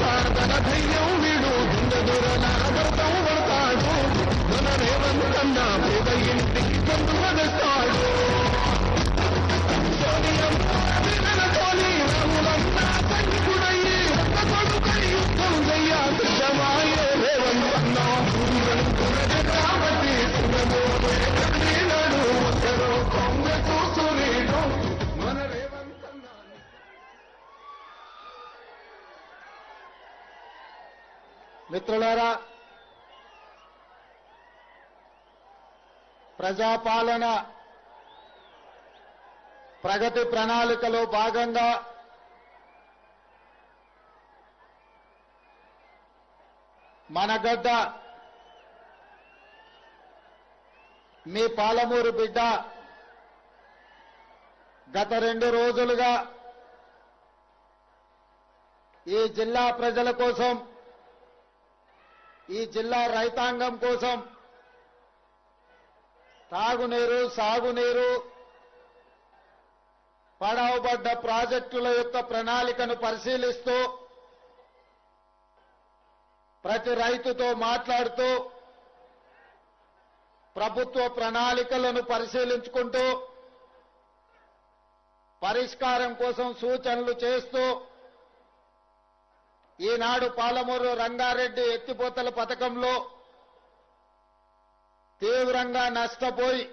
సాధన ధైర్యం వీడు దుండదురల వ్రతం పడతాడు మన రేవంతన్నా పేద ఇంటికి పొందువస్తాడు రాములన్నా సైనికుడయ్యి కొడుకై యుద్ధం చెయ్య సిద్ధమాయే రేవంతన్నా కాబట్టి సుగమోడు ఒకరు కాంగ్రెస్ సూర్యుడు మన రేవంతన్నా. మిత్రులారా, ప్రజాపాలన ప్రగతి ప్రణాళికలో భాగంగా మన గడ్డ మీ పాలమూరు బిడ్డ గత 2 రోజులుగా ఈ జిల్లా ప్రజల కోసం, ఈ జిల్లా రైతాంగం కోసం తాగునీరు, సాగునీరు, పడవబడ్డ ప్రాజెక్టుల యొక్క ప్రణాళికను పరిశీలిస్తూ ప్రతి రైతుతో మాట్లాడుతూ ప్రభుత్వ ప్రణాళికలను పరిశీలించుకుంటూ పరిష్కారం కోసం సూచనలు చేస్తూ ఈనాడు పాలమూరు రంగారెడ్డి ఎత్తిపోతల పథకంలో తీవ్రంగా నష్టపోయి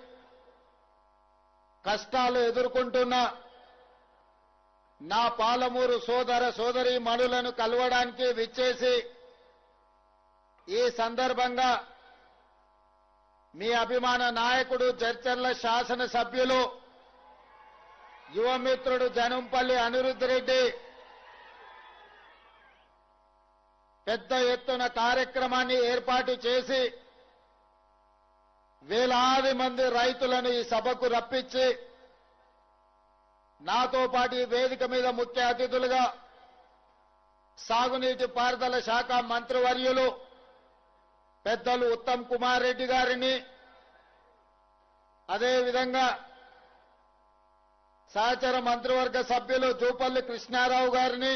కష్టాలు ఎదుర్కొంటున్న నా పాలమూరు సోదర సోదరీమణులను కలవడానికి విచ్చేసి ఈ సందర్భంగా మీ అభిమాన నాయకుడు జడ్చర్ల శాసనసభ్యులు యువమిత్రుడు జనంపల్లి అనిరుద్ధ్ రెడ్డి పెద్ద ఎత్తున కార్యక్రమాన్ని ఏర్పాటు చేసి వేలాది మంది రైతులను ఈ సభకు రప్పించి నాతో పాటు ఈ వేదిక మీద ముఖ్య అతిథులుగా సాగునీటి పారుదల శాఖ మంత్రివర్యులు పెద్దలు ఉత్తమ్ కుమార్ రెడ్డి గారిని, అదేవిధంగా సహచర మంత్రివర్గ సభ్యులు జూపల్లి కృష్ణారావు గారిని,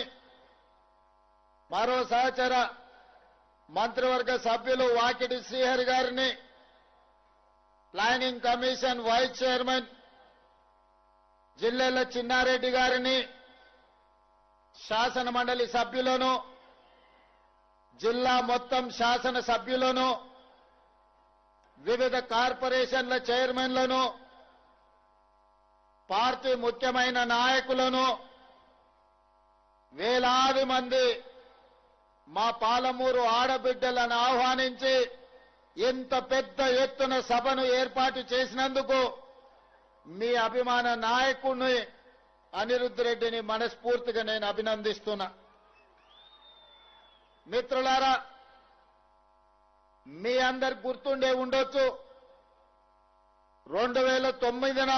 మరో సహచర మంత్రివర్గ సభ్యులు వాకిటి శ్రీహరి గారిని, planning commission vice chairman Jillela Chinna Reddy గారిని, శాసన మండలి సభ్యులను, జిల్లా మొత్తం శాసన సభ్యులను, వివిధ కార్పొరేషన్ల చైర్మన్లను, పార్టీ ముఖ్యమైన నాయకులను, వేలాది మంది మా పాలమూరు ఆడబిడ్డలను ఆహ్వానించి ఇంత పెద్ద ఎత్తున సభను ఏర్పాటు చేసినందుకు మీ అభిమాన నాయకుడిని అనిరుద్ధ్ రెడ్డిని మనస్ఫూర్తిగా నేను అభినందిస్తున్నా. మిత్రులారా, మీ అందరికి గుర్తుండే ఉండొచ్చు, 2009న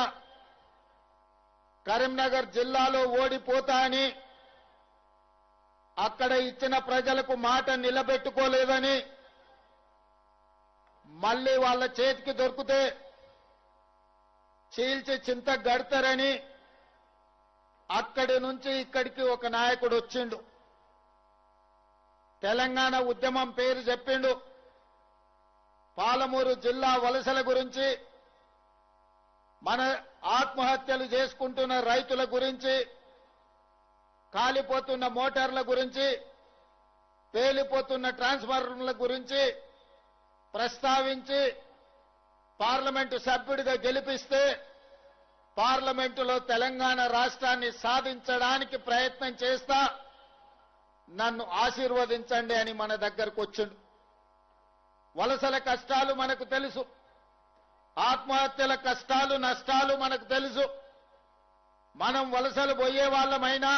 కరీంనగర్ జిల్లాలో ఓడిపోతా అని అక్కడ ఇచ్చిన ప్రజలకు మాట నిలబెట్టుకోలేదని మళ్లీ వాళ్ళ చేతికి దొరికితే చీల్చి చింత గడతారని అక్కడి నుంచి ఇక్కడికి ఒక నాయకుడు వచ్చిండు. తెలంగాణ ఉద్యమం పేరు చెప్పిండు. పాలమూరు జిల్లా వలసల గురించి, మన ఆత్మహత్యలు చేసుకుంటున్న రైతుల గురించి, కాలిపోతున్న మోటార్ల గురించి, పేలిపోతున్న ట్రాన్స్ఫార్మర్ల గురించి ప్రస్తావించి పార్లమెంటు సభ్యుడిగా గెలిపిస్తే పార్లమెంటులో తెలంగాణ రాష్ట్రాన్ని సాధించడానికి ప్రయత్నం చేస్తా, నన్ను ఆశీర్వదించండి అని మన దగ్గరకు వచ్చిండు. వలసల కష్టాలు మనకు తెలుసు, ఆత్మహత్యల కష్టాలు నష్టాలు మనకు తెలుసు. మనం వలసలు పోయే వాళ్ళమైనా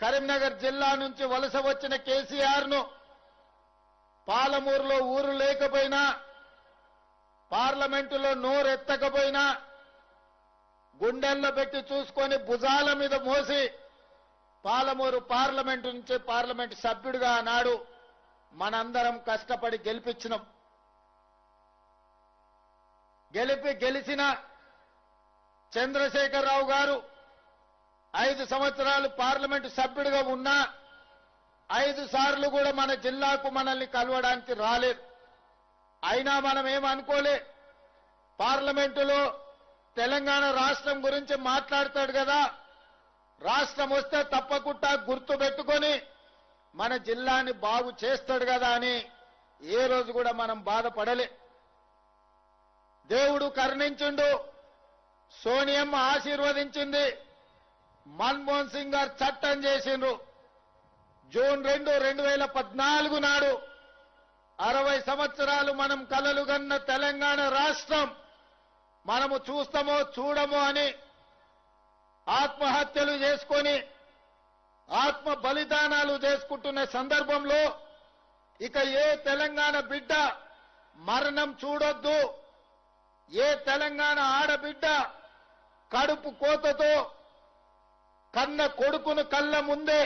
కరీంనగర్ జిల్లా నుంచి వలస వచ్చిన కేసీఆర్ను పాలమూరులో ఊరు లేకపోయినా, పార్లమెంటులో నోరెత్తకపోయినా గుండెల్లో పెట్టి చూసుకొని భుజాల మీద మోసి పాలమూరు పార్లమెంటు నుంచి పార్లమెంటు సభ్యుడిగా ఆనాడు మనందరం కష్టపడి గెలిపించినాం. గెలిచిన చంద్రశేఖరరావు గారు 5 సంవత్సరాలు పార్లమెంటు సభ్యుడిగా ఉన్నా 5 సార్లు కూడా మన జిల్లాకు మనల్ని కలవడానికి రాలేదు. అయినా మనం ఏమనుకోలే. పార్లమెంటులో తెలంగాణ రాష్ట్రం గురించి మాట్లాడతాడు కదా, రాష్ట్రం వస్తే తప్పకుండా గుర్తు పెట్టుకొని మన జిల్లాని బాగు చేస్తాడు కదా అని ఏ రోజు కూడా మనం బాధపడలే. దేవుడు కరుణించిండు, సోనియమ్మ ఆశీర్వదించింది, మన్మోహన్ సింగ్ గారు చట్టం చేసిండ్రు. జూన్ 2, 2014 నాడు 60 సంవత్సరాలు మనం కలలుగన్న తెలంగాణ రాష్ట్రం మనము చూస్తామో చూడమో అని ఆత్మహత్యలు చేసుకొని ఆత్మ బలిదానాలు చేసుకుంటున్న సందర్భంలో ఇక ఏ తెలంగాణ బిడ్డ మరణం చూడొద్దు, ఏ తెలంగాణ ఆడబిడ్డ కడుపు కోతతో కన్న కొడుకును కళ్ళ ముందే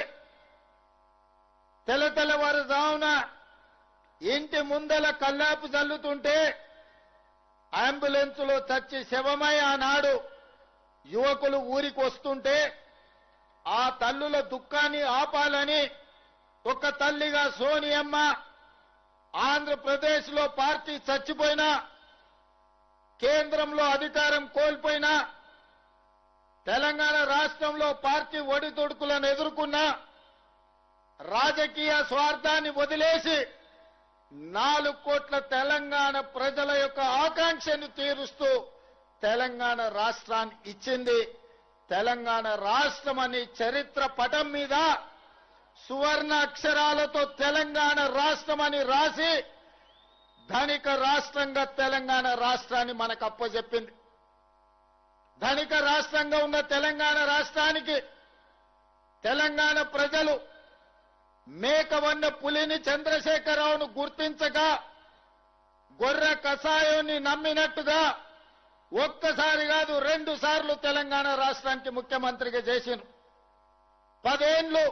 తెల్లవారుజామున ఇంటి ముందల కల్లాపు చల్లుతుంటే అంబులెన్సులో చచ్చి శవమై ఆనాడు యువకులు ఊరికి వస్తుంటే ఆ తల్లుల దుఃఖాన్ని ఆపాలని ఒక తల్లిగా సోనియమ్మ ఆంధ్రప్రదేశ్ లో పార్టీ చచ్చిపోయినా, కేంద్రంలో అధికారం కోల్పోయినా, తెలంగాణ రాష్ట్రంలో పార్టీ ఒడిదుడుకులను ఎదుర్కొన్నా, రాజకీయ స్వార్థాన్ని వదిలేసి 4 కోట్ల తెలంగాణ ప్రజల యొక్క ఆకాంక్షను తీరుస్తూ తెలంగాణ రాష్ట్రాన్ని ఇచ్చింది. తెలంగాణ రాష్ట్రం అని చరిత్ర పటం మీద సువర్ణ అక్షరాలతో తెలంగాణ రాష్ట్రం అని రాసి ధనిక రాష్ట్రంగా తెలంగాణ రాష్ట్రాన్ని మనకు అప్పచెప్పింది. ధనిక రాష్ట్రంగా ఉన్న తెలంగాణ రాష్ట్రానికి తెలంగాణ ప్రజలు మేకవన్న పులిని చంద్రశేఖరరావును గుర్తించగా గొర్రె కషాయాన్ని నమ్మినట్టుగా ఒక్కసారి కాదు 2 సార్లు తెలంగాణ రాష్ట్రానికి ముఖ్యమంత్రిగా చేసిండు. 10 ఏళ్లు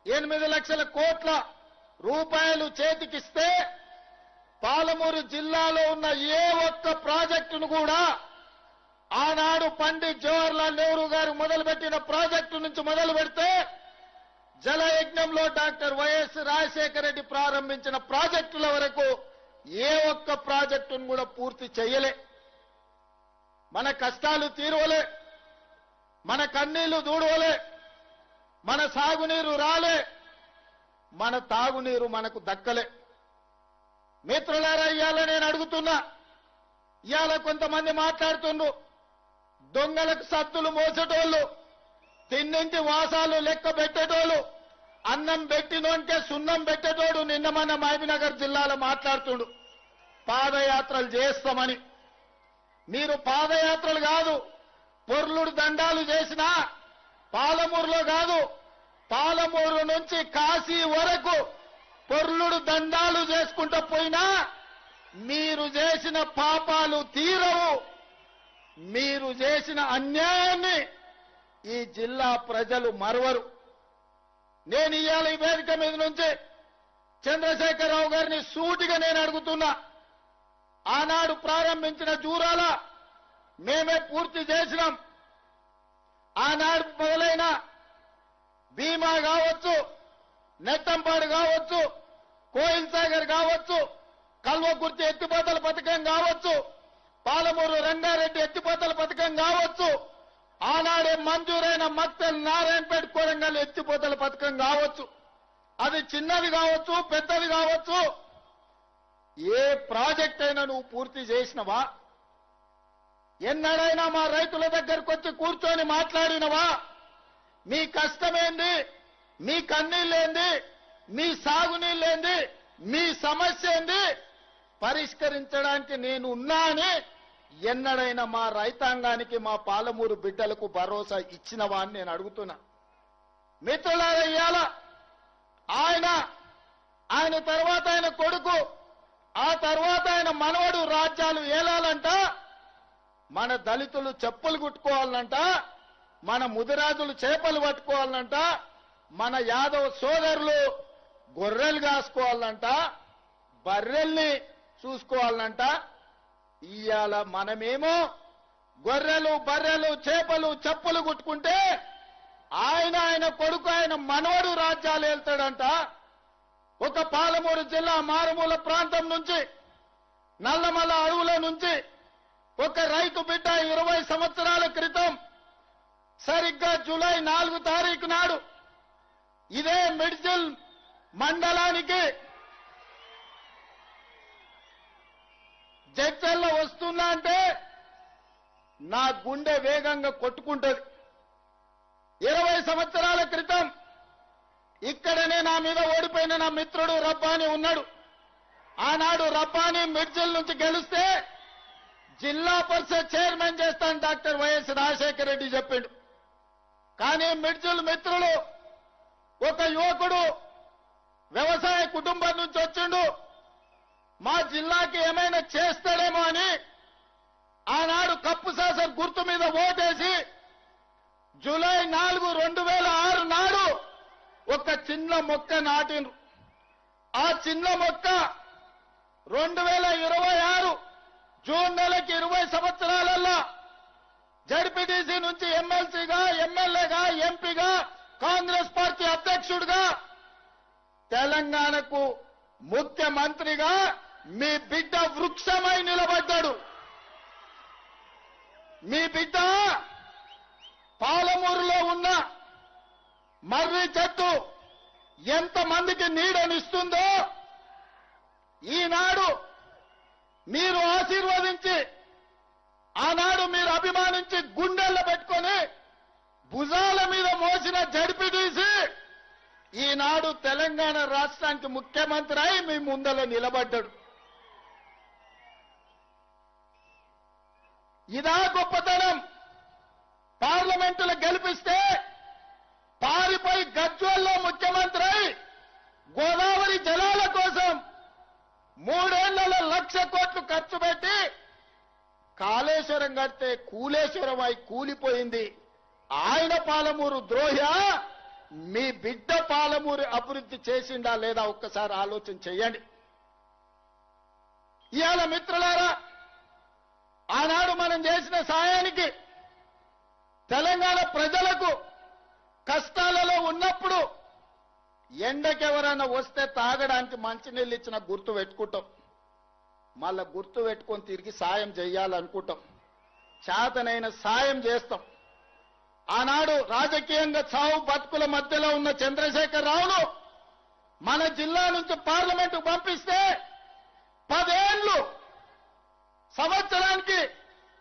8 లక్షల కోట్ల రూపాయలు చేతికిస్తే పాలమూరు జిల్లాలో ఉన్న ఏ ఒక్క ప్రాజెక్టును కూడా ఆనాడు పండిట్ జవహర్లాల్ నెహ్రూ గారు మొదలుపెట్టిన ప్రాజెక్టు నుంచి మొదలు పెడితే జలయజ్ఞంలో డాక్టర్ వైఎస్ రాజశేఖర రెడ్డి ప్రారంభించిన ప్రాజెక్టుల వరకు ఏ ఒక్క ప్రాజెక్టును కూడా పూర్తి చేయలే. మన కష్టాలు తీరవలే, మన కన్నీళ్లు దూడవలే, మన సాగునీరు రాలే, మన తాగునీరు మనకు దక్కలే. మిత్రులారా, ఇవాళ నేను అడుగుతున్నా, ఇవాళ కొంతమంది మాట్లాడుతుండ్రు దొంగలకు సత్తులు మోసేటోళ్ళు, తిన్నింటి వాసాలు లెక్క పెట్టేటోళ్ళు, అన్నం పెట్టినోంటే సున్నం పెట్టేటోడు నిన్న మన మహబూబ్నగర్ జిల్లాలో మాట్లాడుతుండు పాదయాత్రలు చేస్తామని. మీరు పాదయాత్రలు కాదు, పొర్లుడు దండాలు చేసినా పాలమూరులో కాదు, పాలమూరు నుంచి కాశీ వరకు పొర్లుడు దండాలు చేసుకుంటూ పోయినా మీరు చేసిన పాపాలు తీరవు. మీరు చేసిన అన్యాయాన్ని ఈ జిల్లా ప్రజలు మరవరు. నేను ఇవాళ ఈ వేదిక మీద నుంచి చంద్రశేఖరరావు గారిని సూటిగా నేను అడుగుతున్నా, ఆనాడు ప్రారంభించిన జూరాల మేమే పూర్తి చేసినాం. ఆనాడు మొదలైన భీమా కావచ్చు, నెట్టంపాడు కావచ్చు, కోయిల్ సాగర్ కావచ్చు, కల్వకుర్తి ఎత్తిపోతల పథకం కావచ్చు, పాలమూరు రంగారెడ్డి ఎత్తిపోతల పథకం కావచ్చు, ఆనాడే మంజూరైన మక్తల్ నారాయణపేట కొరంగల్ ఎత్తిపోతల పథకం కావచ్చు, అది చిన్నది కావచ్చు పెద్దది కావచ్చు, ఏ ప్రాజెక్ట్ అయినా నువ్వు పూర్తి చేసినవా? ఎన్నడైనా మా రైతుల దగ్గరకు వచ్చి కూర్చొని మాట్లాడినవా? మీ కష్టమేంది, మీ కన్నీళ్ళేంది, మీ సాగునీళ్ళేంది, మీ సమస్య ఏంది పరిష్కరించడానికి నేను ఉన్నా అని ఎన్నడైనా మా రైతాంగానికి, మా పాలమూరు బిడ్డలకు భరోసా ఇచ్చినవా అని నేను అడుగుతున్నా. మిత్రులారా, ఇవాళ ఆయన తర్వాత ఆయన కొడుకు, ఆ తర్వాత ఆయన మనవడు రాజ్యాలు ఏలాలంట, మన దళితులు చెప్పులు కుట్టుకోవాలంట, మన ముదిరాజులు చేపలు పట్టుకోవాలంట, మన యాదవ్ సోదరులు గొర్రెలు కాసుకోవాలంట, బర్రెల్ని చూసుకోవాలంట. ఇవాళ మనమేమో గొర్రెలు బర్రెలు చేపలు చెప్పులు కుట్టుకుంటే ఆయన కొడుకు ఆయన మనవడు రాజ్యాలు వెళ్తాడంట. ఒక పాలమూరు జిల్లా మారుమూల ప్రాంతం నుంచి నల్లమల్ల అడవుల నుంచి ఒక రైతు బిడ్డ 20 సంవత్సరాల క్రితం సరిగ్గా జూలై 4 తారీఖు నాడు ఇదే మిడ్జిల్ మండలానికి జడ్చల్లో వస్తున్నా అంటే నా గుండె వేగంగా కొట్టుకుంటది. 20 సంవత్సరాల క్రితం ఇక్కడనే నా మీద ఓడిపోయిన నా మిత్రుడు రబ్బాని ఉన్నాడు. ఆనాడు రబ్బాని మిడ్జిల్ నుంచి గెలిస్తే జిల్లా పరిషత్ చైర్మన్ చేస్తాను డాక్టర్ వైఎస్ రాజశేఖర రెడ్డి చెప్పిండు. కానీ మిడ్జిల్ మిత్రులు ఒక యువకుడు వ్యవసాయ కుటుంబం నుంచి వచ్చిండు, మా జిల్లాకి ఏమైనా చేస్తాడేమో అని ఆనాడు కప్పు శాసన గుర్తు మీద ఓటేసి జూలై 4, 2006 నాడు ఒక చిన్న మొక్క నాటిండ్రు. ఆ చిన్న మొక్క 2026 జూన్ నెలకి 20 సంవత్సరాలలో జడ్పీటీసీ నుంచి ఎమ్మెల్సీగా, ఎమ్మెల్యేగా, ఎంపీగా, కాంగ్రెస్ పార్టీ అధ్యక్షుడిగా, తెలంగాణకు ముఖ్యమంత్రిగా మీ బిడ్డ వృక్షమై నిలబడ్డాడు. మీ బిడ్డ పాలమూరులో ఉన్న మర్రి చెట్టు ఎంతమందికి నీడనిస్తుందో ఈనాడు మీరు ఆశీర్వదించి, ఆనాడు మీరు అభిమానించి గుండెల్లో పెట్టుకొని భుజాల మీద మోసిన జడ్పీటీసీ ఈనాడు తెలంగాణ రాష్ట్రానికి ముఖ్యమంత్రి అయి మీ ముందర నిలబడ్డాడు. ఇదా గొప్పతనం. పార్లమెంటులో గెలిపిస్తే పారిపోయి గజ్వేల్లో ముఖ్యమంత్రి అయి గోదావరి జలాల కోసం 3 ఏళ్లలో 1,00,000 కోట్లు ఖర్చు పెట్టి కాళేశ్వరం కడితే కూలేశ్వరం అయి కూలిపోయింది. ఆయన పాలమూరు ద్రోహి, మీ బిడ్డ పాలమూరు అభివృద్ధి చేసిండా లేదా ఒక్కసారి ఆలోచన చేయండి. ఇవాళ మిత్రులారా, ఆనాడు మనం చేసిన సాయానికి తెలంగాణ ప్రజలకు కష్టాలలో ఉన్నప్పుడు ఎండకెవరైనా వస్తే తాగడానికి మంచినీళ్ళు ఇచ్చిన గుర్తు పెట్టుకుంటాం. మళ్ళా గుర్తు పెట్టుకొని తిరిగి సాయం చేయాలనుకుంటాం. చేతనైన సాయం చేస్తాం. ఆనాడు రాజకీయంగా చావు బతుకుల మధ్యలో ఉన్న చంద్రశేఖర్ రావును మన జిల్లా నుంచి పార్లమెంటుకు పంపిస్తే 10 ఏళ్లు సంవత్సరానికి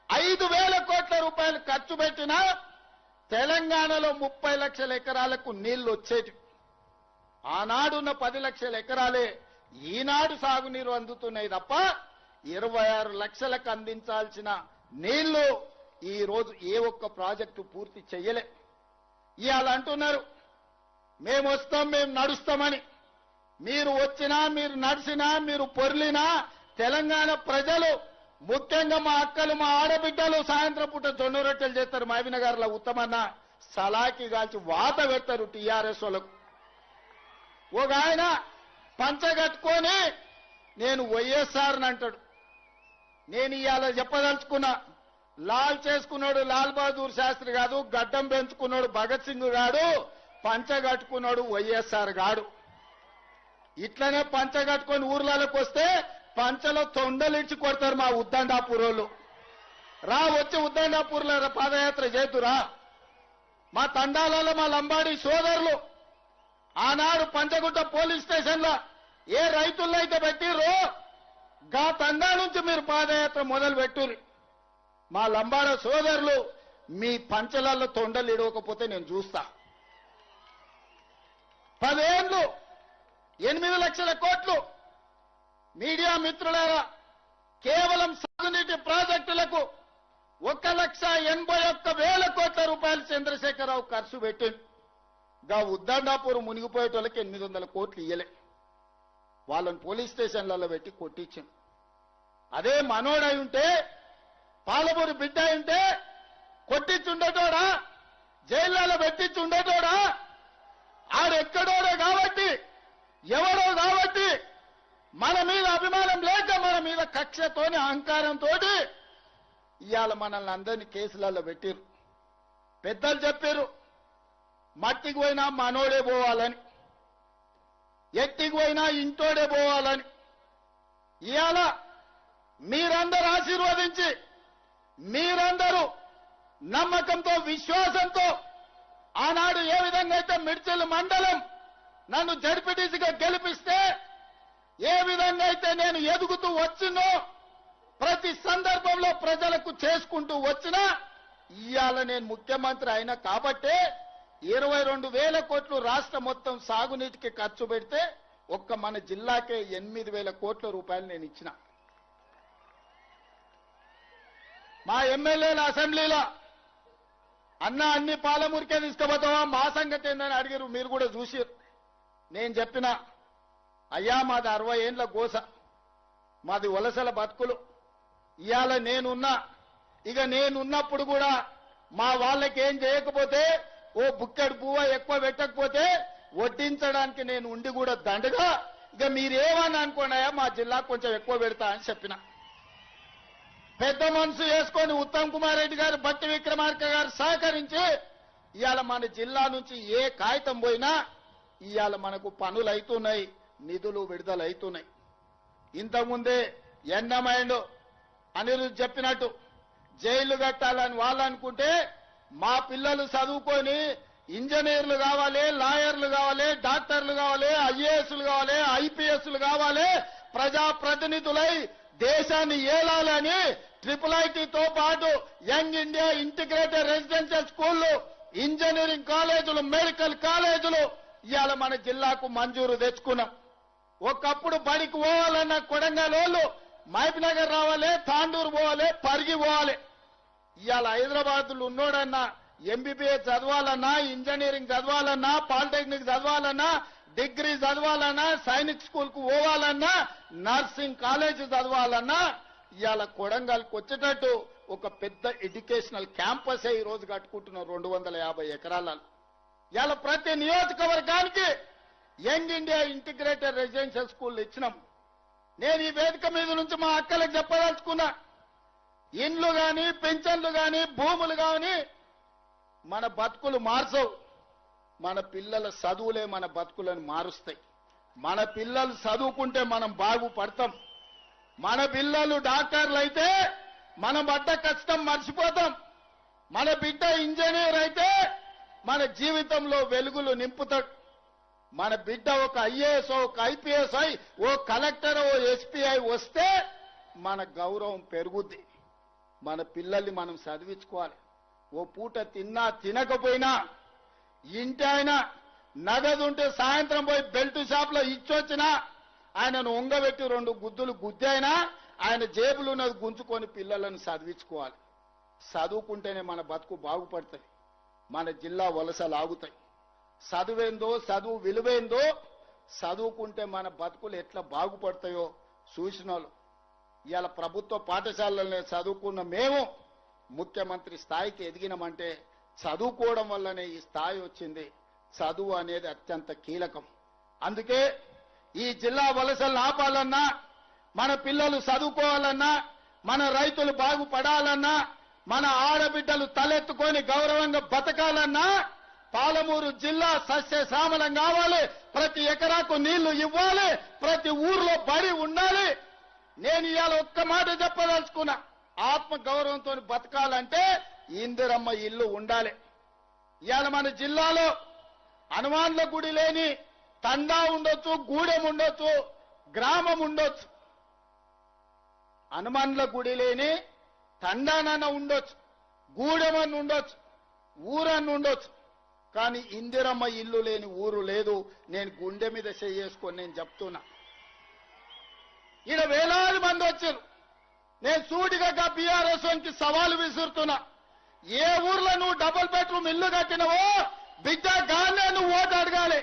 5,000 కోట్ల రూపాయలు ఖర్చు పెట్టినా తెలంగాణలో 30 లక్షల ఎకరాలకు నీళ్లు వచ్చేటి. ఆనాడున్న 10 లక్షల ఎకరాలే ఈనాడు సాగునీరు అందుతున్నాయి తప్ప 26 లక్షలకు అందించాల్సిన నీళ్లు ఈ రోజు ఏ ఒక్క ప్రాజెక్టు పూర్తి చెయ్యలే. ఇవాళ అంటున్నారు మేము వస్తాం, మేము నడుస్తామని. మీరు వచ్చినా, మీరు నడిచినా, మీరు పొర్లినా తెలంగాణ ప్రజలు, ముఖ్యంగా మా అక్కలు, మా ఆడబిడ్డలు సాయంత్రం పూట జొన్న రొట్టెలు చేస్తారు. మహబూబ్నగర్లో ఉత్తమన్న సలాకి కాల్చి వాత పెడతారు టీఆర్ఎస్ వాళ్ళకు. ఒక ఆయన పంచగట్టుకొని నేను వైఎస్ఆర్ అంటాడు. నేను ఇవాళ చెప్పదలుచుకున్నా, లాల్ చేసుకున్నాడు లాల్ బహదూర్ శాస్త్రి కాదు, గడ్డం పెంచుకున్నాడు భగత్ సింగ్ గాడు, పంచగట్టుకున్నాడు వైఎస్ఆర్ గాడు. ఇట్లనే పంచగట్టుకొని ఊర్లలోకి వస్తే పంచలో తొండలిడ్చి కొడతారు మా ఉద్దండాపూర్ వాళ్ళు. రా వచ్చి ఉద్దండాపూర్లో పాదయాత్ర చేతురా. మా తండాలలో మా లంబాడి సోదరులు ఆనాడు పంచగుట్ట పోలీస్ స్టేషన్లో ఏ రైతుల్లో అయితే పెట్టిర్రో గా తండా నుంచి మీరు పాదయాత్ర మొదలు పెట్టుర్రి. మా లంబాడ సోదరులు మీ పంచలలో తొండలు ఇడవకపోతే నేను చూస్తా. 10 ఏళ్లు 8 లక్షల కోట్లు. మీడియా మిత్రులారా, కేవలం సాగునీటి ప్రాజెక్టులకు 1,81,000 కోట్ల రూపాయలు చంద్రశేఖరరావు ఖర్చు పెట్టిండు. గా ఉద్దండాపూర్ మునిగిపోయేటోళ్ళకి 800 కోట్లు ఇయ్యలే. వాళ్ళని పోలీస్ స్టేషన్లలో పెట్టి కొట్టించింది. అదే మనోడై ఉంటే, పాలమూరు బిడ్డ ఉంటే కొట్టించుండేటోడా, జైళ్లలో పెట్టించుండేటోడా? ఆడెక్కడోడో కాబట్టి, ఎవరో కాబట్టి మన మీద అభిమానం లేక, మన మీద కక్షతోని అహంకారంతో ఇవాళ మనల్ని అందరినీ కేసులలో పెట్టిరు. పెద్దలు చెప్పారు, మట్టికి పోయినా మనోడే పోవాలని, ఎట్టికి పోయినా ఇంటోడే పోవాలని. ఇవాళ మీరందరూ ఆశీర్వదించి, మీరందరూ నమ్మకంతో, విశ్వాసంతో ఆనాడు ఏ విధంగా అయితే మిడ్చల్ మండలం నన్ను జడ్పీటీసీగా గెలిపిస్తే, ఏ విధంగా అయితే నేను ఎదుగుతూ వచ్చినో, ప్రతి సందర్భంలో ప్రజలకు చేసుకుంటూ వచ్చినా, ఇవాళ నేను ముఖ్యమంత్రి అయినా కాబట్టే 22,000 కోట్లు రాష్ట్రం మొత్తం సాగునీటికి ఖర్చు పెడితే ఒక్క మన జిల్లాకే 8,000 కోట్ల రూపాయలు నేను ఇచ్చిన. మా ఎమ్మెల్యేల అసెంబ్లీలో అన్న అన్ని పాలమూరికే తీసుకుపోతావా, మా సంగతి ఏందని అడిగారు. మీరు కూడా చూసారు. నేను చెప్పిన, అయ్యా మాది 60 ఏండ్ల గోస, మాది వలసల బతుకులు. ఇవాళ నేనున్నా, ఇక నేనున్నప్పుడు కూడా మా వాళ్ళకి ఏం చేయకపోతే, ఓ బుక్కెడు పువ్వ ఎక్కువ పెట్టకపోతే వడ్డించడానికి నేను ఉండి కూడా దండగా, ఇక మీరేమని అనుకోండియా మా జిల్లా కొంచెం ఎక్కువ పెడతా అని చెప్పిన. పెద్ద మనసు చేసుకొని ఉత్తమ్ కుమార్ రెడ్డి గారు, బట్టి విక్రమార్క గారు సహకరించి ఇవాళ మన జిల్లా నుంచి ఏ కాగితం పోయినా ఇవాళ మనకు పనులు అవుతున్నాయి, నిధులు విడుదల అవుతున్నాయి. ఇంతకుముందే ఎండమైండ్ అనిరుద్ధ్ చెప్పినట్టు జైలు కట్టాలని వాళ్ళు అనుకుంటే, మా పిల్లలు చదువుకొని ఇంజనీర్లు కావాలి, లాయర్లు కావాలి, డాక్టర్లు కావాలి, ఐఏఎస్లు కావాలి, ఐపీఎస్లు కావాలి, ప్రజాప్రతినిధులై దేశాన్ని ఏలాలని IIITతో పాటు యంగ్ ఇండియా ఇంటిగ్రేటెడ్ రెసిడెన్షియల్ స్కూళ్లు, ఇంజనీరింగ్ కాలేజీలు, మెడికల్ కాలేజీలు ఇవాళ మన జిల్లాకు మంజూరు తెచ్చుకున్నాం. ఒకప్పుడు బడికి పోవాలన్న కొడంగల్ మహబూబ్నగర్ రావాలి, తాండూరు పోవాలి, పరిగి పోవాలి. ఇవాళ హైదరాబాద్లో ఉన్నోడన్నా ఎంబీబీఎస్ చదవాలన్నా, ఇంజనీరింగ్ చదవాలన్నా, పాలిటెక్నిక్ చదవాలన్నా, డిగ్రీ చదవాలన్నా, సైనిక్ స్కూల్ కు పోవాలన్నా, నర్సింగ్ కాలేజ్ చదవాలన్నా ఇవాళ కొడంగల్కి వచ్చేటట్టు ఒక పెద్ద ఎడ్యుకేషనల్ క్యాంపసే ఈ రోజు కట్టుకుంటున్నాం 250 ఎకరాలలో. ఇవాళ ప్రతి నియోజకవర్గానికి young India integrated residential school ఇచ్చినాం. నేను ఈ వేదిక మీద నుంచి మా అక్కలకు చెప్పదలుచుకున్నా, ఇండ్లు గాని, పెన్షన్లు గాని, భూములు గాని మన బతుకులు మార్చవు. మన పిల్లల చదువులే మన బతుకులను మారుస్తాయి. మన పిల్లలు చదువుకుంటే మనం బాగుపడతాం. మన పిల్లలు డాక్టర్లు అయితే మనం పడ్డ కష్టం మర్చిపోతాం. మన బిడ్డ ఇంజనీర్ అయితే మన జీవితంలో వెలుగులు నింపుతాడు. మన బిడ్డ ఒక ఐఏఎస్, ఒక ఐపీఎస్ అయి, ఓ కలెక్టర్, ఓ ఎస్పీ అయి వస్తే మన గౌరవం పెరుగుద్ది. మన పిల్లల్ని మనం చదివించుకోవాలి. ఓ పూట తిన్నా తినకపోయినా ఇంటి ఆయన నగదు ఉంటే సాయంత్రం పోయి బెల్ట్ షాప్ లో ఇచ్చొచ్చినా ఆయనను ఉంగబెట్టి 2 గుద్దులు గుద్దైనా ఆయన జేబులు ఉన్నది గుంజుకొని పిల్లలను చదివించుకోవాలి. చదువుకుంటేనే మన బతుకు బాగుపడుతుంది, మన జిల్లా వలసలు ఆగుతాయి. చదువేందో, చదువు విలువేందో, చదువుకుంటే మన బతుకులు ఎట్లా బాగుపడతాయో చూసిన వాళ్ళు. ఇవాళ ప్రభుత్వ పాఠశాలలనే చదువుకున్న మేము ముఖ్యమంత్రి స్థాయికి ఎదిగినామంటే చదువుకోవడం వల్లనే ఈ స్థాయి వచ్చింది. చదువు అనేది అత్యంత కీలకం. అందుకే ఈ జిల్లా వలసలను ఆపాలన్నా, మన పిల్లలు చదువుకోవాలన్నా, మన రైతులు బాగుపడాలన్నా, మన ఆడబిడ్డలు తలెత్తుకొని గౌరవంగా బతకాలన్నా పాలమూరు జిల్లా సస్యశ్యామలం కావాలి. ప్రతి ఎకరాకు నీళ్లు ఇవ్వాలి, ప్రతి ఊర్లో బడి ఉండాలి. నేను ఇవాళ ఒక్క మాట చెప్పదలుచుకున్నా, ఆత్మ గౌరవంతో బతకాలంటే ఇందిరమ్మ ఇల్లు ఉండాలి. ఇవాళ మన జిల్లాలో హనుమాన్ల గుడి లేని తండా ఉండొచ్చు, గూడెం ఉండొచ్చు, గ్రామం ఉండొచ్చు. హనుమాన్ల గుడి లేని తండానన్న ఉండొచ్చు, గూడెమన్న ఉండొచ్చు, ఊరన్న ఉండొచ్చు. కానీ ఇందిరమ్మ ఇల్లు లేని ఊరు లేదు. నేను గుండె మీద చేసుకొని నేను చెప్తున్నా. ఈడ వేలాది మంది వచ్చారు. నేను సూటిగా బీఆర్ఎస్ కి సవాలు విసురుతున్నా. ఏ ఊర్లో నువ్వు డబుల్ బెడ్రూమ్ ఇల్లు కట్టినవో బిడ్డ గానే నువ్వు ఓటు అడగాలి.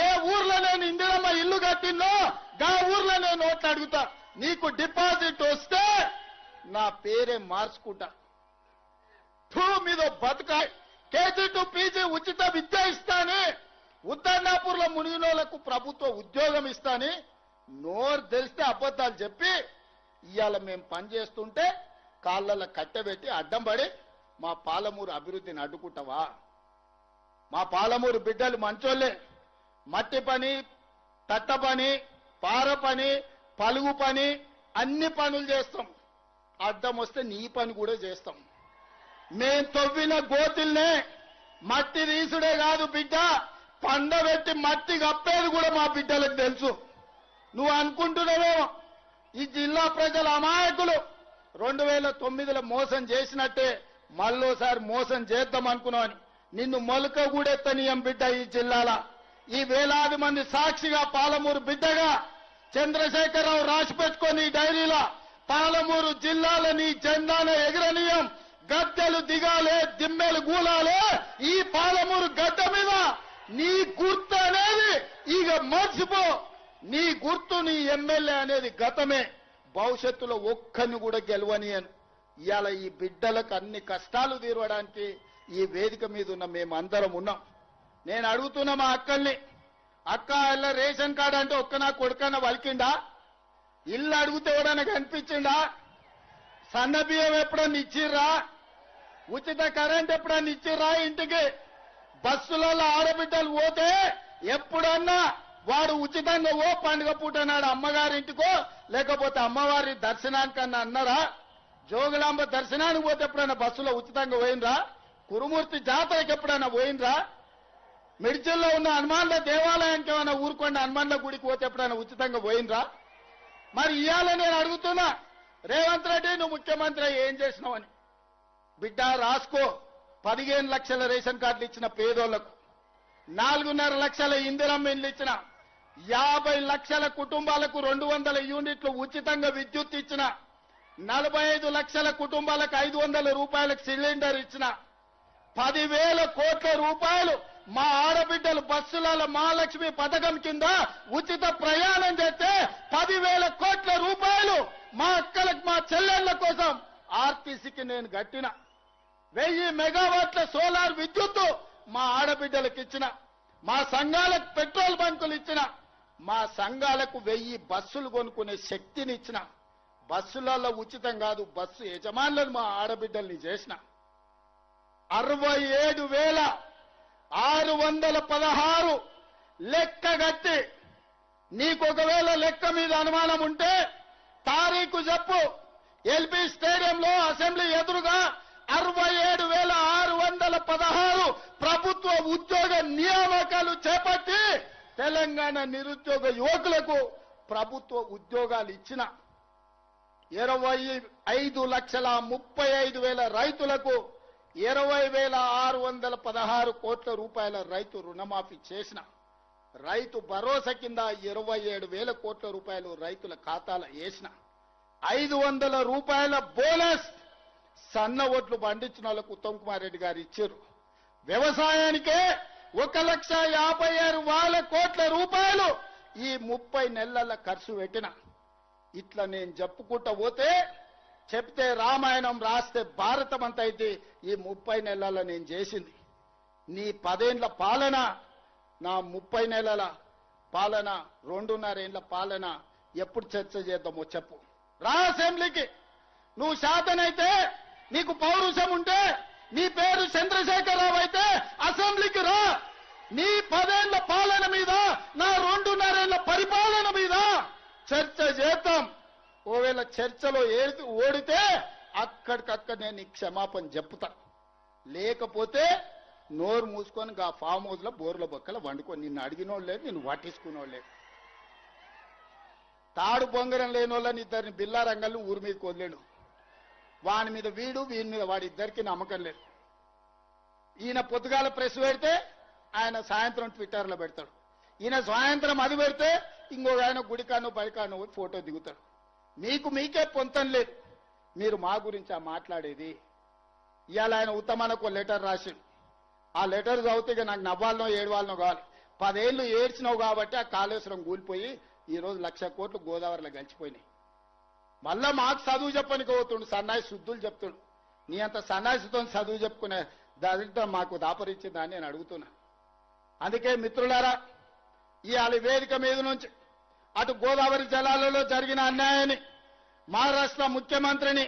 ఏ ఊర్లో నేను ఇందిరమ్మ ఇల్లు కట్టినో గా ఊర్లో నేను ఓట్లు అడుగుతా. నీకు డిపాజిట్ వస్తే నా పేరే మార్చుకుంటా. మీద బతుక కేజీ టు పీజీ ఉచిత విద్య ఇస్తాని, ఉత్తర్నాపూర్లో మునిగినోళ్లకు ప్రభుత్వ ఉద్యోగం ఇస్తాని నోరు తెలిస్తే అబద్ధాలు చెప్పి ఇవాళ మేము పనిచేస్తుంటే కాళ్ళలో కట్టెబెట్టి అడ్డం పడి మా పాలమూరు అభివృద్ధిని అడ్డుకుంటావా? మా పాలమూరు బిడ్డలు మంచోళ్ళే. మట్టి పని, తట్ట పని, పార పని, పలుగు పని, అన్ని పనులు చేస్తాం. అడ్డం వస్తే నీ పని కూడా చేస్తాం. మేం తవ్విన గోతుల్నే మట్టి తీసుడే కాదు బిడ్డ, పండబెట్టి మట్టి కప్పేది కూడా మా బిడ్డలకు తెలుసు. నువ్వు అనుకుంటున్నావేమో ఈ జిల్లా ప్రజల అమాయకులు 2009లో మోసం చేసినట్టే మళ్ళోసారి మోసం చేద్దాం అనుకున్నావని. నిన్ను మొలక కూడెత్తనీయం బిడ్డ. ఈ జిల్లాల ఈ వేలాది మంది సాక్షిగా పాలమూరు బిడ్డగా చంద్రశేఖరరావు రాసి పెట్టుకొని ఈ డైరీలో పాలమూరు జిల్లాలో నీ జెండాను ఎగరనీయం. గద్దెలు దిగాలే, దిమ్మెలు గూలాలే. ఈ పాలమూరు గడ్డ మీద నీ గుర్తు అనేది ఇక మర్చిపో. నీ గుర్తు, నీ ఎమ్మెల్యే అనేది గతమే. భవిష్యత్తులో ఒక్కరిని కూడా గెలవనియను. ఇవాళ ఈ బిడ్డలకు అన్ని కష్టాలు తీరవడానికి ఈ వేదిక మీద ఉన్న మేమందరం ఉన్నాం. నేను అడుగుతున్నా మా అక్కల్ని, అక్క ఇళ్ళ రేషన్ కార్డు అంటే ఒక్క నా కొడుకన్నా వలికిండా? ఇల్లు అడిగితే ఎవడన్నా కనిపించిండా? సన్న బియ్యం ఎప్పుడన్నా ఇచ్చిర్రా? ఉచిత కరెంట్ ఎప్పుడన్నా ఇచ్చిర్రా? ఇంటికి బస్సులలో ఆడబిడ్డలు పోతే ఎప్పుడన్నా వాడు ఉచితంగా ఓ పండుగ పూట నాడు అమ్మగారింటికో లేకపోతే అమ్మవారి దర్శనానికన్నా అన్నారా? జోగులాంబ దర్శనానికి పోతే ఎప్పుడైనా బస్సులో ఉచితంగా పోయినరా? కురుమూర్తి జాతరకి ఎప్పుడైనా పోయినరా? మిర్చిల్లో ఉన్న హనుమాన్ల దేవాలయానికి ఏమైనా ఊరుకోండి హనుమాన్ల గుడికి పోతే ఎప్పుడైనా ఉచితంగా పోయినరా? మరి ఇవాళ నేను అడుగుతున్నా, రేవంత్ రెడ్డి నువ్వు ముఖ్యమంత్రి ఏం చేసినావని. బిడ్డ రాసుకో. 15 లక్షల రేషన్ కార్డులు ఇచ్చిన పేదోళ్లకు, 4.5 లక్షల ఇందిరమ్మ ఇండ్లు ఇచ్చిన, 50 లక్షల కుటుంబాలకు 200 యూనిట్లు ఉచితంగా విద్యుత్ ఇచ్చిన, 45 లక్షల కుటుంబాలకు 500 రూపాయలకు సిలిండర్ ఇచ్చిన, 10,000 కోట్ల రూపాయలు మా ఆడబిడ్డలు బస్సులలో మహాలక్ష్మి పథకం కింద ఉచిత ప్రయాణం చేస్తే 10,000 కోట్ల రూపాయలు మా అక్కలకు, మా చెల్లెళ్ల కోసం ఆర్టీసీకి నేను కట్టిన. 1000 మెగావాట్ల సోలార్ విద్యుత్తు మా ఆడబిడ్డలకు ఇచ్చిన, మా సంఘాలకు పెట్రోల్ బంకులు ఇచ్చిన, మా సంఘాలకు 1000 బస్సులు కొనుక్కునే శక్తిని ఇచ్చిన. బస్సులలో ఉచితం కాదు, బస్సు యజమానులను మా ఆడబిడ్డల్ని చేసిన. 67,616 లెక్క కట్టి, నీకు ఒకవేళ లెక్క మీద అనుమానం ఉంటే తారీఖు చెప్పు. ఎల్బీ స్టేడియంలో అసెంబ్లీ ఎదురుగా 67,616 ప్రభుత్వ ఉద్యోగ నియామకాలు చేపట్టి తెలంగాణ నిరుద్యోగ యువకులకు ప్రభుత్వ ఉద్యోగాలు ఇచ్చిన. 25,35,000 రైతులకు 20,616 కోట్ల రూపాయల రైతు రుణమాఫీ చేసిన. రైతు భరోసా కింద 27,000 కోట్ల రూపాయలు రైతుల ఖాతాలో వేసిన. 500 రూపాయల బోనస్ సన్న ఓట్లు పండించిన వాళ్ళకు ఉత్తమ్ కుమార్ రెడ్డి గారు ఇచ్చారు. వ్యవసాయానికే 1,56,000 కోట్ల రూపాయలు ఈ 30 నెలల ఖర్చు పెట్టిన. ఇట్లా నేను చెప్పుకుంటా పోతే చెప్తే రామాయణం రాస్తే భారతం అంత అయితే ఈ 30 నెలల నేను చేసింది. నీ 10 ఏళ్ల పాలన, నా 30 నెలల పాలన, 2.5 ఏళ్ల పాలన ఎప్పుడు చర్చ చేద్దామో చెప్పు. రా అసెంబ్లీకి. నువ్వు శాతనైతే, నీకు పౌరుషం ఉంటే, నీ పేరు చంద్రశేఖరరావు అయితే అసెంబ్లీకి రా. నీ 10 ఏళ్ల పాలన మీద, నా 2.5 ఏళ్ల పరిపాలన మీద చర్చ చేద్దాం. ఓవేళ చర్చలో ఓడితే అక్కడికక్కడ నేను నీకు క్షమాపణ చెప్తా. లేకపోతే నోరు మూసుకొని ఆ ఫామ్ హౌస్ లో బోర్ల బొక్కల వండుకొని నిన్ను అడిగినోళ్ళు లేదు, నిన్ను పట్టించుకునేవాళ్ళు లేదు. తాడు బొంగరం లేని వాళ్ళని ఇద్దరిని బిల్లా రంగాలను ఊరి మీదకి వదిలేడు. వాని మీద వీడు, వీని మీద వాడి ఇద్దరికి నమ్మకం లేదు. ఈయన పొద్దుగాల ప్రెస్ పెడితే ఆయన సాయంత్రం ట్విట్టర్లో పెడతాడు. ఈయన సాయంత్రం అది పెడితే ఇంకొక ఆయన గుడికాను బడికాను ఫోటో దిగుతాడు. మీకే పొంతం లేదు. మీరు మా గురించి మాట్లాడేది. ఇవాళ ఆయన ఉత్తమానికి లెటర్ రాసిండు. ఆ లెటర్ చదివితే నాకు నవ్వాలనో ఏడవాలనో కావాలి. 10 ఏళ్లు ఏడ్చినావు కాబట్టి ఆ కాళేశ్వరం కూలిపోయి ఈరోజు 1,00,000 కోట్లు గోదావరిలో గడిచిపోయినాయి. మళ్ళా మాకు చదువు చెప్పనికి పోతుండు, సన్నాయి శుద్ధులు చెప్తుడు. నీ అంత సన్నాయితో చదువు చెప్పుకునే దాంట్లో మాకు దాపరించిందని నేను అడుగుతున్నా. అందుకే మిత్రులారా, ఇవాళ వేదిక మీద నుంచి అటు గోదావరి జలాలలో జరిగిన అన్యాయాన్ని మహారాష్ట్ర ముఖ్యమంత్రిని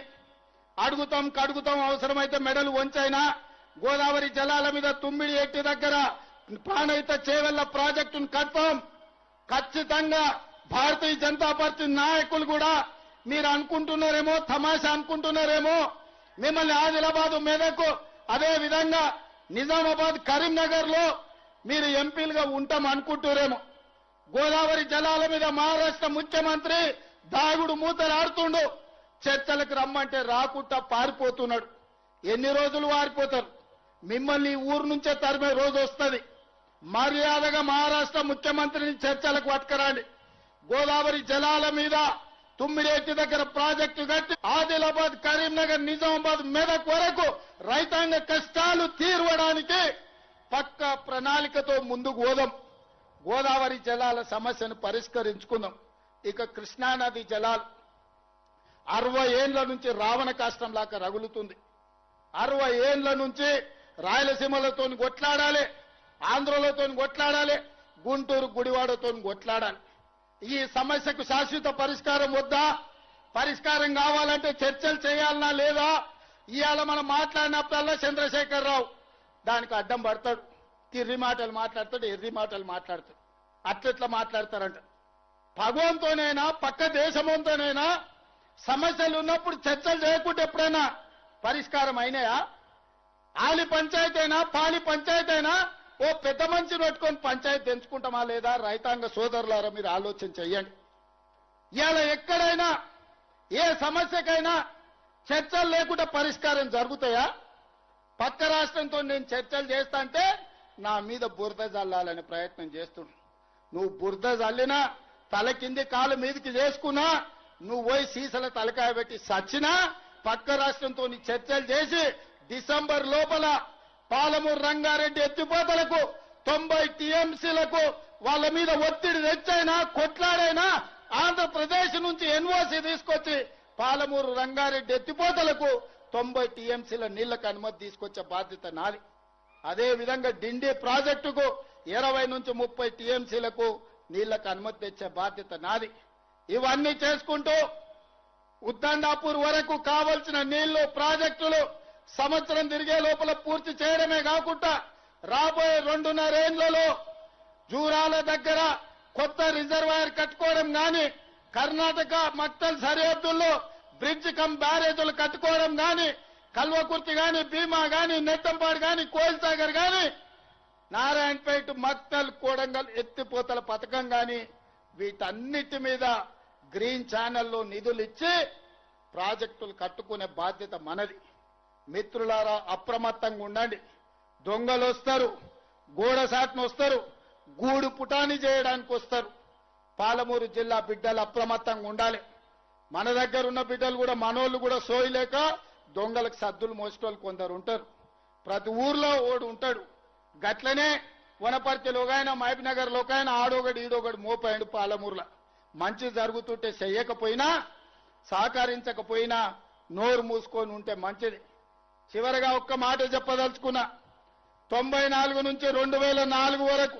అడుగుతాం, కడుగుతాం, అవసరమైతే మెడలు వంచైనా గోదావరి జలాల మీద తుమ్మిడి ఎట్టి దగ్గర ప్రాణహిత చేవెళ్ల ప్రాజెక్టును కన్ఫర్మ్. ఖచ్చితంగా భారతీయ జనతా పార్టీ నాయకులు కూడా మీరు అనుకుంటున్నారేమో, తమాషా అనుకుంటున్నారేమో, మిమ్మల్ని ఆదిలాబాద్ మెదక్ అదే విధంగా నిజామాబాద్ కరీంనగర్ లో మీరు ఎంపీలుగా ఉంటాం అనుకుంటున్నారేమో. గోదావరి జలాల మీద మహారాష్ట్ర ముఖ్యమంత్రి దాగుడు మూతలు ఆడుతుండు. చర్చలకు రమ్మంటే రాకుండా పారిపోతున్నాడు. ఎన్ని రోజులు పారిపోతారు? మిమ్మల్ని ఈ ఊరు నుంచే తరిమే రోజు వస్తుంది. మర్యాదగా మహారాష్ట్ర ముఖ్యమంత్రిని చర్చలకు పట్టుకురండి. గోదావరి జలాల మీద తుమ్మిడేటి దగ్గర ప్రాజెక్టు కట్టి ఆదిలాబాద్ కరీంనగర్ నిజామాబాద్ మెదక్ వరకు రైతాంగ కష్టాలు తీర్వడానికి పక్క ప్రణాళికతో ముందుకు పోదాం. గోదావరి జలాల సమస్యను పరిష్కరించుకుందాం. ఇక కృష్ణానది జలాలు 60 ఏండ్ల నుంచి రావణ కాష్టం లాగా రగులుతుంది. 60 ఏండ్ల నుంచి రాయలసీమలతో కొట్లాడాలి, ఆంధ్రలతో కొట్లాడాలి, గుంటూరు గుడివాడతో కొట్లాడాలి. ఈ సమస్యకు శాశ్వత పరిష్కారం వద్దా? పరిష్కారం కావాలంటే చర్చలు చేయాలనా లేదా? ఇవాళ మనం మాట్లాడినప్పుడల్లా చంద్రశేఖరరావు దానికి అడ్డం పడతాడు. తిర్రి మాటలు మాట్లాడతాడు, ఎర్రి మాటలు మాట్లాడతాడు. అట్లెట్లా మాట్లాడతారంట. భగవంతోనైనా పక్క దేశంతోనైనా సమస్యలు ఉన్నప్పుడు చర్చలు చేయకుంటే ఎప్పుడైనా పరిష్కారం అయినాయా? ఆలి పంచాయతీ అయినా పాలి పంచాయతీ అయినా ఓ పెద్ద మనిషిని పెట్టుకొని పంచాయతీ ఎంచుకుంటామా లేదా? రైతాంగ సోదరులారా మీరు ఆలోచన చెయ్యండి. ఇవాళ ఎక్కడైనా ఏ సమస్యకైనా చర్చలు లేకుండా పరిష్కారం జరుగుతాయా? పక్క రాష్ట్రంతో నేను చర్చలు చేస్తా అంటే నా మీద బురద జల్లాలనే ప్రయత్నం చేస్తున్నా. నువ్వు బురద జల్లినా, తల కింది కాలు మీదకి చేసుకున్నా, నువ్వు పోయి సీసల తలకాయ పెట్టి సచ్చినా, పక్క రాష్ట్రంతో చర్చలు చేసి డిసెంబర్ లోపల పాలమూరు రంగారెడ్డి ఎత్తిపోతలకు 90 టీఎంసీలకు వాళ్ళ మీద ఒత్తిడి తెచ్చైనా కొట్లాడైనా ఆంధ్రప్రదేశ్ నుంచి ఎన్ఓసీ తీసుకొచ్చి పాలమూరు రంగారెడ్డి ఎత్తిపోతలకు 90 టీఎంసీల నీళ్లకు అనుమతి తీసుకొచ్చే బాధ్యత నాది. అదే విధంగా డిండి ప్రాజెక్టుకు 20 నుంచి 30 టీఎంసీలకు నీళ్లకు అనుమతి తెచ్చే బాధ్యత నాది. ఇవన్నీ చేసుకుంటూ ఉద్దండాపూర్ వరకు కావలసిన నీళ్లు ప్రాజెక్టులు సంవత్సరం తిరిగే లోపల పూర్తి చేయడమే కాకుండా రాబోయే 2.5 ఏళ్లలో జూరాల దగ్గర కొత్త రిజర్వాయర్ కట్టుకోవడం గాని, కర్ణాటక మక్తల్ సరిహద్దుల్లో బ్రిడ్జ్ కమ్ బ్యారేజీలు కట్టుకోవడం గాని, కల్వకుర్తి గాని, భీమా గాని, నెట్టంపాడు గాని, కోయిల్ సాగర్ గాని, నారాయణపేట మక్తల్ కోడంగల్ ఎత్తిపోతల పథకం గాని, వీటన్నిటి మీద గ్రీన్ ఛానల్లో నిధులు ఇచ్చి ప్రాజెక్టులు కట్టుకునే బాధ్యత మనది. మిత్రులారా అప్రమత్తంగా ఉండండి. దొంగలు వస్తారు, గోడసాట్ను వస్తారు, గూడు పుటాని చేయడానికి వస్తారు. పాలమూరు జిల్లా బిడ్డలు అప్రమత్తంగా ఉండాలి. మన దగ్గర ఉన్న బిడ్డలు కూడా మనోళ్ళు కూడా సోయలేక దొంగలకు సద్దులు మోసేటోళ్ళు కొందరు ఉంటారు. ప్రతి ఊర్లో ఓడు ఉంటాడు. గట్లనే వనపర్తిలో ఒకైనా, మహబూబ్నగర్లో ఒకైనా ఆడొకడు ఈడొకడు మోపాడు. పాలమూరులో మంచి జరుగుతుంటే చెయ్యకపోయినా, సహకరించకపోయినా నోరు మూసుకొని ఉంటే మంచిది. చివరగా ఒక్క మాట చెప్పదలుచుకున్నా. 94 నుంచి 2004 వరకు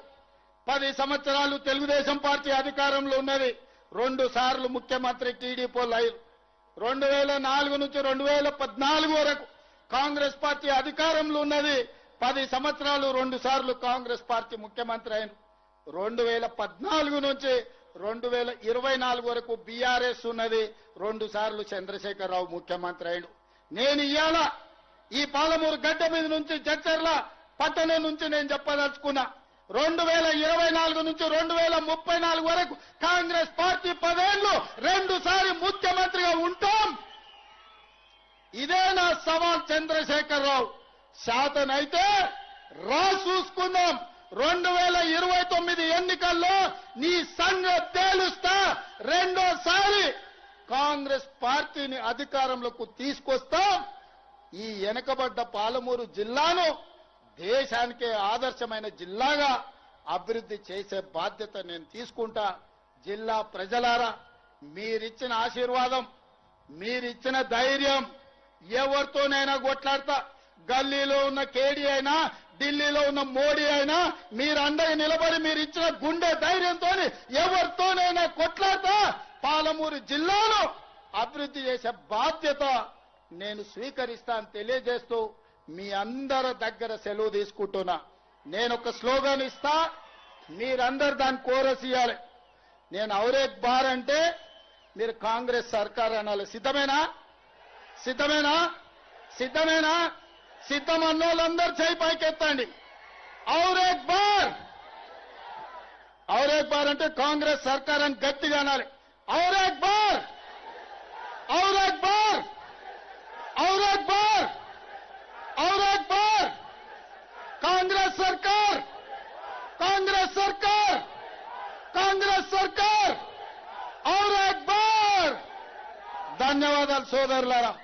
10 సంవత్సరాలు తెలుగుదేశం పార్టీ అధికారంలో ఉన్నది. 2 సార్లు ముఖ్యమంత్రి టీడీపీ లైన్. 2004 నుంచి 2014 వరకు కాంగ్రెస్ పార్టీ అధికారంలో ఉన్నది. 10 సంవత్సరాలు 2 సార్లు కాంగ్రెస్ పార్టీ ముఖ్యమంత్రి అయిన. 2014 నుంచి 2024 వరకు బీఆర్ఎస్ ఉన్నది. 2 సార్లు చంద్రశేఖరరావు ముఖ్యమంత్రి అయిన. నేను ఇవాళ ఈ పాలమూరు గడ్డ మీద నుంచి జడ్చర్ల పట్టణం నుంచి నేను చెప్పదలుచుకున్నా. 2024 నుంచి 2034 వరకు కాంగ్రెస్ పార్టీ 10 ఏళ్లు 2 సారి ముఖ్యమంత్రిగా ఉంటాం. ఇదే నా సవాల్ చంద్రశేఖరరావు. శాతనైతే రా చూసుకుందాం. 2029 ఎన్నికల్లో నీ సంగతి తేలుస్తా. రెండోసారి కాంగ్రెస్ పార్టీని అధికారంలోకి తీసుకొస్తాం. ఈ వెనుకబడ్డ పాలమూరు జిల్లాను దేశానికే ఆదర్శమైన జిల్లాగా అభివృద్ధి చేసే బాధ్యత నేను తీసుకుంటా. జిల్లా ప్రజలారా, మీరిచ్చిన ఆశీర్వాదం, మీరిచ్చిన ధైర్యం, ఎవరితోనైనా కొట్లాడతా. గల్లీలో ఉన్న కేడీ అయినా, ఢిల్లీలో ఉన్న మోడీ అయినా, మీరు అండగా నిలబడి మీరు ఇచ్చిన గుండె ధైర్యంతో ఎవరితోనైనా కొట్లాడతా. పాలమూరు జిల్లాను అభివృద్ధి చేసే బాధ్యత నేను స్వీకరిస్తాను తెలియజేస్తూ మీ అందరి దగ్గర సెలవు తీసుకుంటున్నా. నేను ఒక స్లోగన్ ఇస్తా, మీరందరు దాన్ని కోరస్ ఇవ్వాలి. నేను ఔరేక్ బార్ అంటే మీరు కాంగ్రెస్ సర్కార్ అనాలి. సిద్ధమేనా? సిద్ధమేనా? సిద్ధమేనా? సిద్ధం అన్నోళ్ళందరూ చేయి పైకెత్తండి. ఔరేక్ బార్. ఔరేక్ బార్ అంటే కాంగ్రెస్ సర్కార్ అని గట్టిగా అనాలి. ఔరేక్ బార్. ఔరేక్ బార్. ఔరేక్ బార్. ఔరేక్ బార్. కాంగ్రెస్ సర్కార్. కాంగ్రెస్ సర్కార్. కాంగ్రెస్ సర్కార్. ఔరేక్ బార్. ధన్యవాదాలు సోదరులారా.